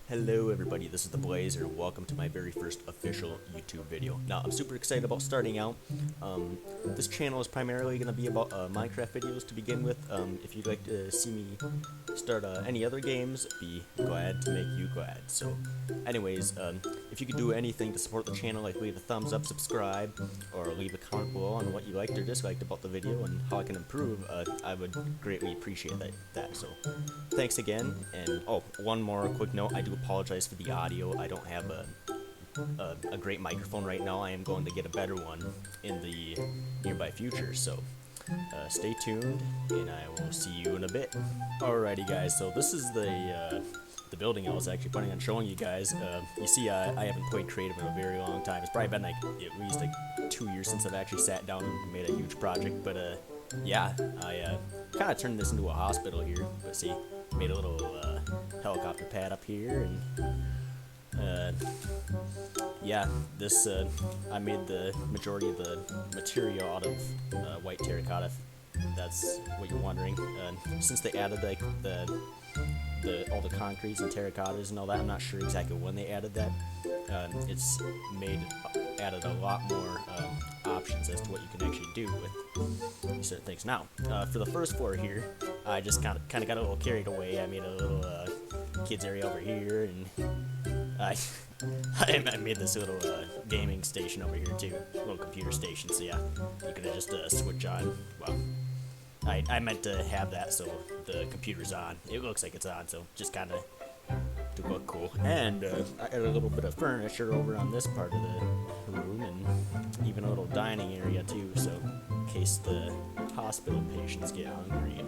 Hello everybody, this is the Blazer. Welcome to my very first official YouTube video. Now, I'm super excited about starting out. This channel is primarily going to be about Minecraft videos to begin with. If you'd like to see me start any other games, be glad to make you glad. So, anyways, if you could do anything to support the channel, like leave a thumbs up, subscribe, or leave a comment below on what you liked or disliked about the video and how I can improve, I would greatly appreciate that. So, thanks again, and one more quick note, I do apologize for the audio. I don't have a great microphone right now. I am going to get a better one in the nearby future, so stay tuned, and I will see you in a bit. Alrighty guys, so this is the building I was actually planning on showing you guys. You see, I haven't played creative in a very long time. It's probably been like at least like 2 years since I've actually sat down and made a huge project, but yeah, I kind of turned this into a hospital here. But see, made a little helicopter pad up here, and yeah, this I made the majority of the material out of white terracotta. If that's what you're wondering. Since they added like all the concretes and terracottas and all that, I'm not sure exactly when they added that. It's added a lot more options as to what you can actually do with certain things. Now, for the first floor here, I just kind of got a little carried away. I made a little kids area over here, and I made this little gaming station over here too, little computer station. So yeah, you can just switch on. Well, I meant to have that so the computer's on. It looks like it's on, so just kind of to look cool. And I added a little bit of furniture over on this part of the room, and even a little dining area too, so in case the hospital patients get hungry.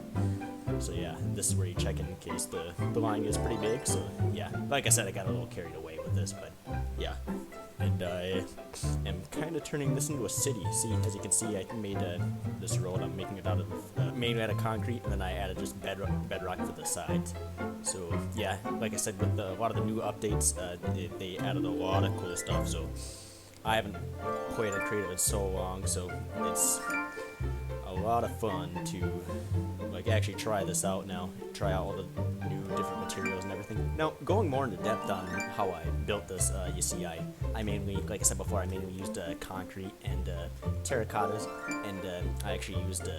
So yeah, this is where you check in case the line is pretty big. So yeah, like I said, I got a little carried away with this, but yeah. And I am kind of turning this into a city. See, as you can see, I made this road. I'm making it out of mainly out of concrete, and then I added just bedrock for the sides. So yeah, like I said, with a lot of the new updates, they added a lot of cool stuff. So I haven't played a creative in so long, so it's a lot of fun to like actually try this out now, try out all the new different materials and everything. Now, going more into depth on how I built this, you see, I mainly, like I said before, I mainly used concrete and terracottas, and I actually used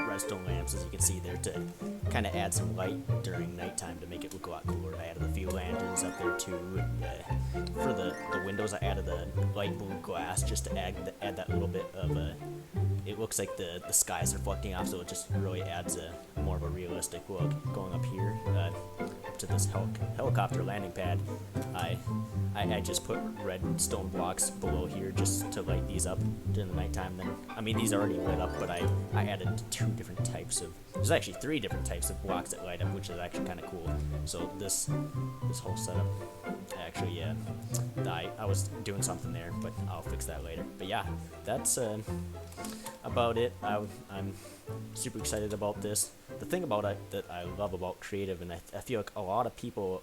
redstone lamps, as you can see there, to kind of add some light during nighttime to make it look a lot cooler. I added a few lanterns up there too, and for the windows I added the light blue glass just to add that little bit of it looks like the skies are reflecting off, so it just really adds a more of a realistic look. Going up here up to this helicopter landing pad, I just put red stone blocks below here just to light these up during the nighttime. Then, I mean, these are already lit up, but I added there's actually 3 different types of blocks that light up, which is actually kind of cool. So this whole setup, actually, yeah, I was doing something there, but I'll fix that later. But yeah, that's about it. I'm super excited about this. The thing about it that I love about creative, and I feel like a lot of people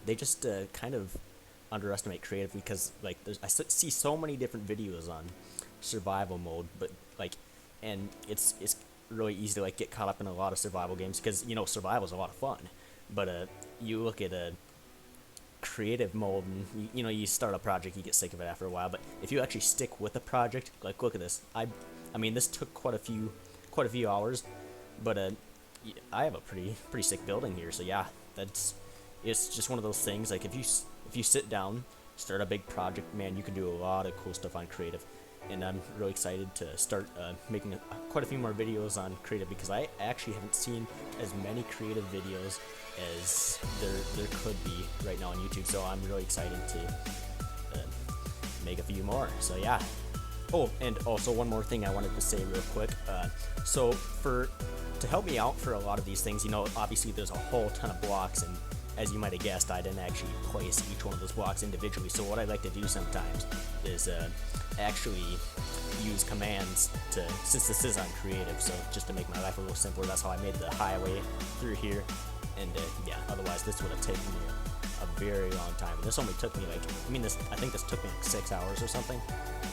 they just kind of underestimate creative, because like I see so many different videos on survival mode, but like, and it's really easy to like get caught up in a lot of survival games, because you know survival is a lot of fun, but you look at a creative mode, and you know, you start a project, you get sick of it after a while, but if you actually stick with a project, like look at this, I mean, this took quite a few hours, but I have a pretty sick building here. So yeah, it's just one of those things, like if you sit down, start a big project, man, you can do a lot of cool stuff on creative. And I'm really excited to start making quite a few more videos on creative, because I actually haven't seen as many creative videos as there could be right now on YouTube. So I'm really excited to make a few more. So yeah. Oh, and also one more thing I wanted to say real quick. So to help me out for a lot of these things, you know, obviously there's a whole ton of blocks, and as you might have guessed, I didn't actually place each one of those blocks individually. So what I like to do sometimes is actually use commands since this is on creative, so just to make my life a little simpler, that's how I made the highway through here. And yeah, otherwise this would have taken me a very long time. And this only took me like, I think this took me like 6 hours or something.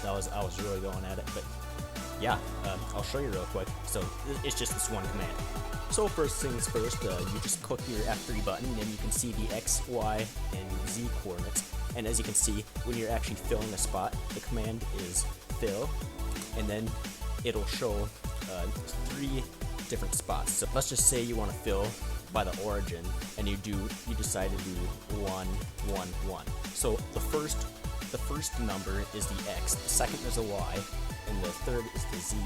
I was really going at it, but yeah, I'll show you real quick. So it's just this one command. So first things first, you just click your F3 button, and you can see the X, Y, and Z coordinates. And as you can see, when you're actually filling a spot, the command is fill, and then it'll show 3 different spots. So let's just say you want to fill by the origin, and you decide to do 1, 1, 1. So the first number is the X, the second is a Y, and the third is the Z.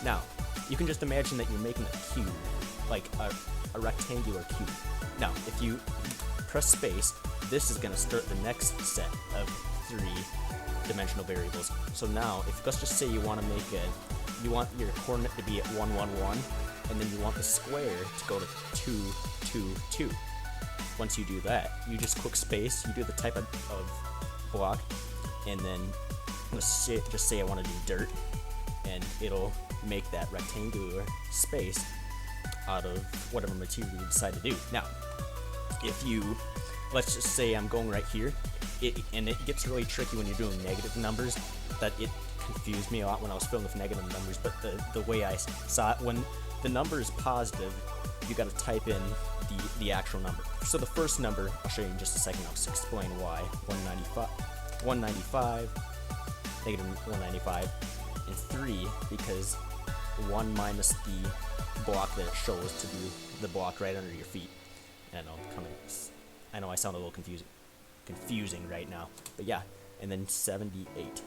Now, you can just imagine that you're making a cube, like a rectangular cube. Now, if you press space, this is going to start the next set of 3-dimensional variables. So now, let's just say you want your coordinate to be at 1, 1, 1, and then you want the square to go to 2, 2, 2. Once you do that, you just click space, you do the type of block, and then let's just say I want to do dirt, and it'll make that rectangular space out of whatever material you decide to do. Now, let's just say I'm going right here, and it gets really tricky when you're doing negative numbers, that it confused me a lot when I was filling with negative numbers, but the way I saw it, when the number is positive, you got to type in the actual number. So the first number, I'll show you in just a second, I'll just explain why. 195, negative 195, and 3, because 1 minus the block that it shows to be the block right under your feet. And I know I sound a little confusing right now, but yeah, and then 78.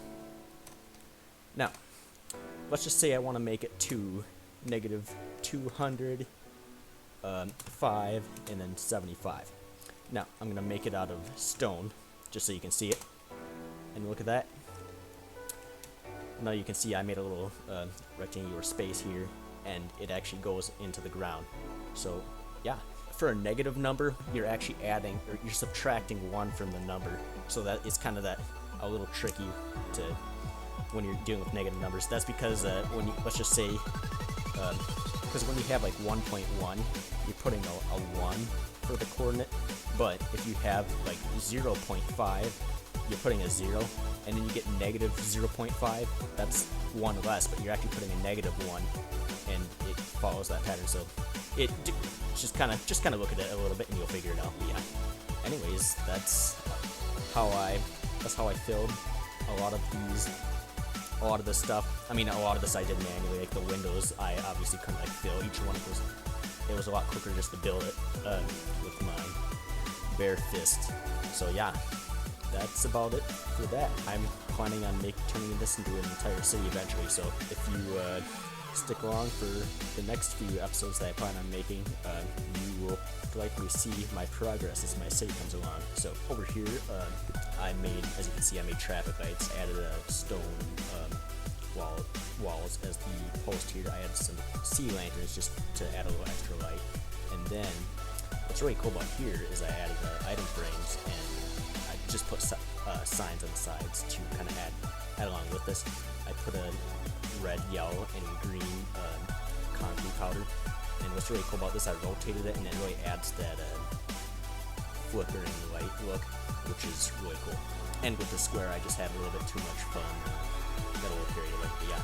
Now, let's just say I want to make it to negative 200, 5, and then 75. Now, I'm going to make it out of stone, just so you can see it. And look at that. Now you can see I made a little rectangular space here, and it actually goes into the ground. So, yeah. For a negative number, you're actually adding, or you're subtracting 1 from the number. So that it's kind of a little tricky when you're dealing with negative numbers. That's because let's just say, because when you have like 1.1, you're putting a 1 for the coordinate, but if you have like 0.5, you're putting a 0, and then you get negative 0.5, that's 1 less, but you're actually putting a negative 1, and it follows that pattern. So just kind of look at it a little bit, and you'll figure it out. But yeah. Anyways, that's how I filled a lot of this stuff. I mean, a lot of this I did manually, like the windows, I obviously couldn't like fill each one because it was a lot quicker just to build it with my bare fist. So yeah, that's about it for that. I'm planning on turning this into an entire city eventually, so if you stick along for the next few episodes that I plan on making, you will likely see my progress as my city comes along. So over here, as you can see, I made traffic lights, added a stone walls as the post here. I added some sea lanterns just to add a little extra light. And then what's really cool about here is I added the item frames, and I just put signs on the sides to kind of add along with this. I put a red, yellow, and green concrete powder. And what's really cool about this, I rotated it, and it really adds that flickering light look, which is really cool. And with the square, I just had a little bit too much fun. Got a little carried away, but yeah.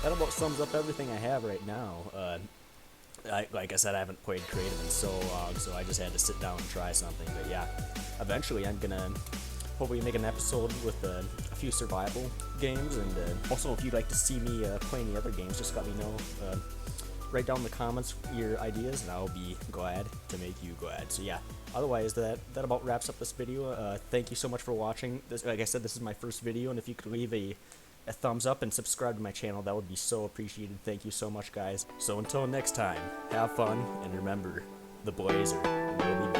That about sums up everything I have right now. Like I said, I haven't played creative in so long, so I just had to sit down and try something. But yeah, eventually I'm gonna hopefully make an episode with a few survival games, and also if you'd like to see me play any other games, just let me know. Write down in the comments your ideas, and I'll be glad to make you glad. So yeah, otherwise that about wraps up this video. Thank you so much for watching. Like I said, this is my first video, and if you could leave a thumbs up and subscribe to my channel, that would be so appreciated. Thank you so much, guys. So until next time, have fun, and remember, the Blazer will be back.